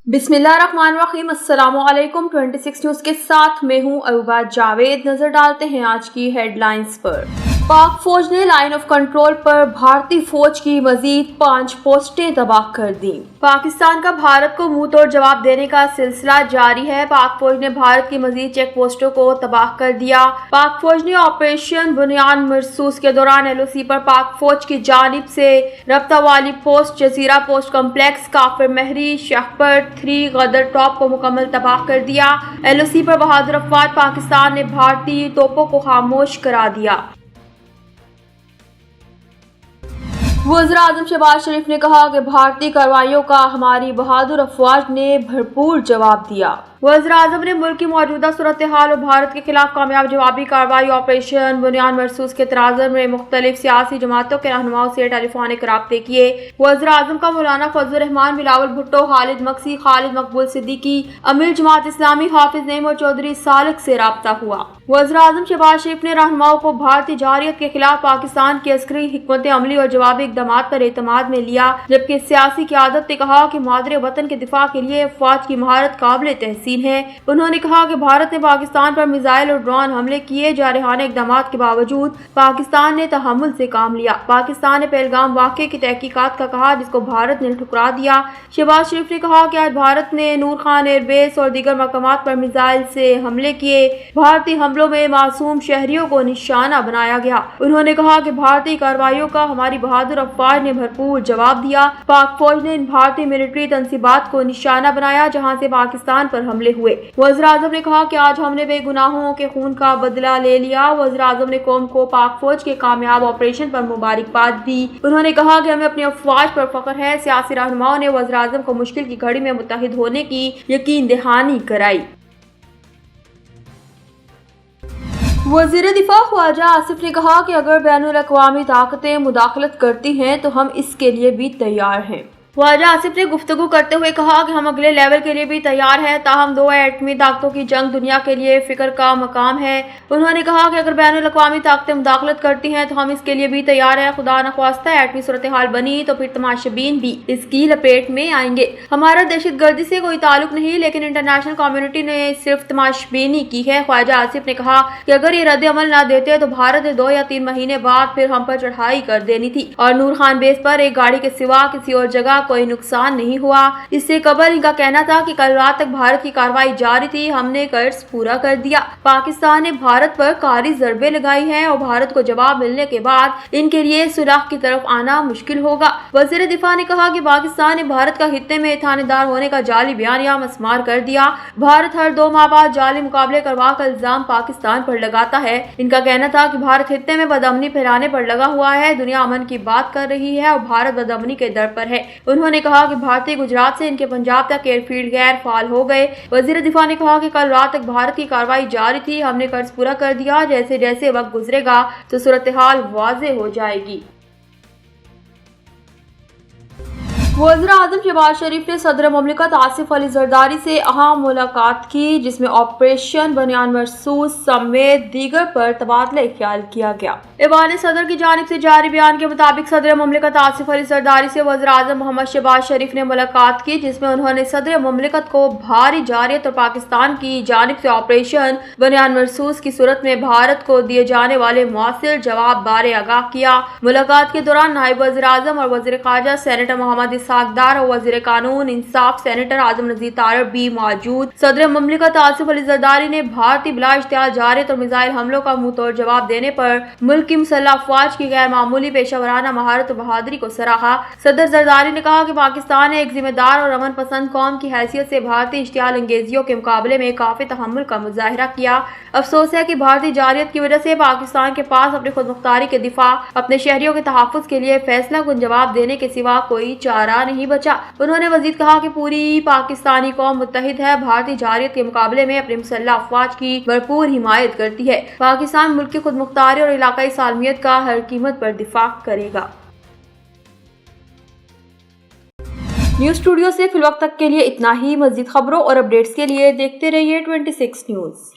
बिस्मिल्लाहिर्रहमानिर्रहीम। अस्सलामु अलैकुम। 26 न्यूज़ के साथ मैं हूं अयूबा जावेद। नजर डालते हैं आज की हेडलाइंस पर। पाक फौज ने लाइन ऑफ कंट्रोल पर भारतीय फौज की मजीद 5 पोस्टें तबाह कर दी। पाकिस्तान का भारत को मुंह तोड़ जवाब देने का सिलसिला जारी है। पाक फौज ने भारत की मजीद चेक पोस्टों को तबाह कर दिया। पाक फौज ने ऑपरेशन बुनियान मरसूस के दौरान LOC पर पाक फौज की जानिब से रब्ता वाली पोस्ट, जजीरा पोस्ट कम्प्लेक्स, काफिर महरी, शहपर 3, गदर टॉप को मुकम्मल तबाह कर दिया। LOC पर बहादुर अफवाज पाकिस्तान ने भारतीय तोपों को खामोश करा दिया। वज़ीर-ए-आज़म शहबाज शरीफ ने कहा कि भारतीय कार्रवाइयों का हमारी बहादुर अफवाज ने भरपूर जवाब दिया। वज़ीर-ए-आज़म ने मुल्क की मौजूदा सूरत हाल और भारत के खिलाफ कामयाब जवाबी कार्रवाई ऑपरेशन बुनियान मरसूस के तनाज़ुर में मुख्तलिफ सियासी जमातों के रहनुमाओं से टेलीफोनिक राब्ते किए। वज़ीर-ए-आज़म का मौलाना फजलुर रहमान, बिलावल भुट्टो, खालिद मक्सी, खालिद मकबूल सिद्दीकी, अमीर जमात इस्लामी हाफिज नईम और चौधरी सालिक से राब्ता हुआ। वज़ीर-ए-आज़म शहबाज शरीफ ने रहनुमाओं को भारतीय जारियत के खिलाफ पाकिस्तान की अस्करी हिकमत अमली और जवाबी इक़दामात पर एतमाद में लिया, जबकि सियासी क़यादत ने कहा कि मादरे वतन के दिफा के लिए अफवाज की महारत काबिल तहसीन है। उन्होंने कहा कि भारत ने पाकिस्तान पर मिसाइल और ड्रोन हमले किए जारहाना इक़दामात के बावजूद पाकिस्तान ने तहम्मुल से काम लिया। पाकिस्तान ने पहलगाम वाक़े की तहकीकात का कहा, जिसको भारत ने ठुकरा दिया। शहबाज शरीफ ने कहा कि आज भारत ने नूर खान एयरबेस और दीगर मकामात पर मिसाइल से हमले किए। भारतीय हमलों में मासूम शहरियों को निशाना बनाया गया। उन्होंने कहा कि भारतीय कार्रवाइयों का हमारी बहादुर अफवाज ने भरपूर जवाब दिया। पाक फौज ने इन भारतीय मिलिट्री तंसीबात को निशाना बनाया जहां से पाकिस्तान पर हमले हुए। वज़ीर-ए-आज़म ने कहा कि आज हमने बेगुनाहों के खून का बदला ले लिया। वज़ीर-ए-आज़म ने कौम को पाक फौज के कामयाब ऑपरेशन पर मुबारकबाद दी। उन्होंने कहा कि हमें अपनी अफवाज पर फख्र है। सियासी रहनुमाओं ने वज़ीर-ए-आज़म को मुश्किल की घड़ी में मुत्तहिद होने की यकीन दहानी कराई। वज़ीर दिफा ख्वाजा आसिफ ने कहा कि अगर बैनुल-अक़वामी ताकतें मुदाखलत करती हैं तो हम इसके लिए भी तैयार हैं। ख्वाजा आसिफ ने गुफ्तगू करते हुए कहा कि हम अगले लेवल के लिए भी तैयार हैं, ताहम 2 एटमी ताकतों की जंग दुनिया के लिए फिक्र का मकाम है। उन्होंने कहा कि अगर बैनुल-अक़वामी ताकतें मुदाखलत करती हैं तो हम इसके लिए भी तैयार हैं। खुदा न ख्वास्ता एटमी सूरत हाल बनी तो फिर तमाशबीन भी इसकी लपेट में आएंगे। हमारा दहशतगर्दी से कोई ताल्लुक नहीं, लेकिन इंटरनेशनल कम्युनिटी ने सिर्फ तमाशबीनी की है। ख्वाजा आसिफ ने कहा कि अगर ये रद्द अमल न देते तो भारत ने 2 या 3 महीने बाद फिर हम पर चढ़ाई कर देनी थी और नूर खान बेस पर एक गाड़ी के सिवा किसी और जगह कोई नुकसान नहीं हुआ। इससे कबल इनका कहना था कि कल रात तक भारत की कार्रवाई जारी थी, हमने कर्ज पूरा कर दिया। पाकिस्तान ने भारत पर कारी ज़रबे लगाई हैं और भारत को जवाब मिलने के बाद इनके लिए सुलह की तरफ आना मुश्किल होगा। वज़ीर दिफा ने कहा कि पाकिस्तान ने भारत का खित्ते में थानेदार होने का जाली बयानिया मस्मार कर दिया। भारत हर 2 माह बाद जाली मुकाबले करवा कर इल्जाम पाकिस्तान पर लगाता है। इनका कहना था कि भारत खित्ते में बदअमनी फैलाने पर लगा हुआ है, दुनिया अमन की बात कर रही है और भारत बदअमनी के दर पर है। उन्होंने कहा कि भारतीय गुजरात से इनके पंजाब तक एयरफील्ड गैर फाल हो गए। वज़ीर दिफा ने कहा कि कल रात तक भारत की कार्रवाई जारी थी, हमने कर्ज पूरा कर दिया। जैसे जैसे वक्त गुजरेगा तो सूरत हाल वाज़े हो जाएगी। वज़ीर-ए-आज़म शहबाज शरीफ ने सदर मुमलिकत आसिफ अली ज़रदारी से अहम मुलाकात की, जिसमें ऑपरेशन बुनियान मरसूस समेत दीगर पर तबादला ख्याल किया गया। ऐवान सदर की जानिब से जारी बयान के मुताबिक सदर मुमलिकत आसिफ अली ज़रदारी से वज़ीर-ए-आज़म मोहम्मद शहबाज शरीफ ने मुलाकात की, जिसमें उन्होंने सदर मुमलिकत को भारी जारियत और पाकिस्तान की जानिब से ऑपरेशन बुनियान मरसूस की सूरत में भारत को दिए जाने वाले मुआसिर जवाब बारे आगाह किया। मुलाकात के दौरान नायब वज़ीर-ए-आज़म और वज़ीर ख़ारजा सेनेटर मोहम्मद साकदार और वज़ीर कानून इंसाफ सेनेटर आज़म नज़ीर तारड़ भी मौजूद। सदर मुमलिकत आसिफ अली ज़रदारी ने भारतीय बिला इश्तिहार जारियत और मिसाइल हमलों का मुंह तोड़ जवाब देने पर मुल्क की मुसल्लह अफवाज की गैर मामूली पेशावराना महारत और बहादुरी को सराहा। सदर ज़रदारी ने कहा कि पाकिस्तान ने एक जिम्मेदार और अमन पसंद कौम की हैसियत से भारतीय इश्तिहार अंगेजियों के मुकाबले में काफी तहम्मुल का मुजाहिरा किया। अफसोस है कि भारतीय जारियत की वजह से पाकिस्तान के पास अपनी खुद मुख्तारी के दिफा, अपने शहरियों के तहफ़्फ़ुज़ के लिए फैसला कुन जवाब देने के सिवा कोई चारा नहीं बचा। उन्होंने मजीद कहा कि पूरी पाकिस्तानी कौम मुत्तहिद है, भारतीय जारियत के मुकाबले में अपनी मुसल्लह अफवाज की भरपूर हिमायत करती है। पाकिस्तान मुल्क की खुद मुख्तारी और इलाकाई सालमियत का हर कीमत पर दिफा करेगा। न्यूज़ स्टूडियो से फिलवक्त तक के लिए इतना ही। मजीद खबरों और अपडेट्स के लिए देखते रहिए 26 न्यूज़।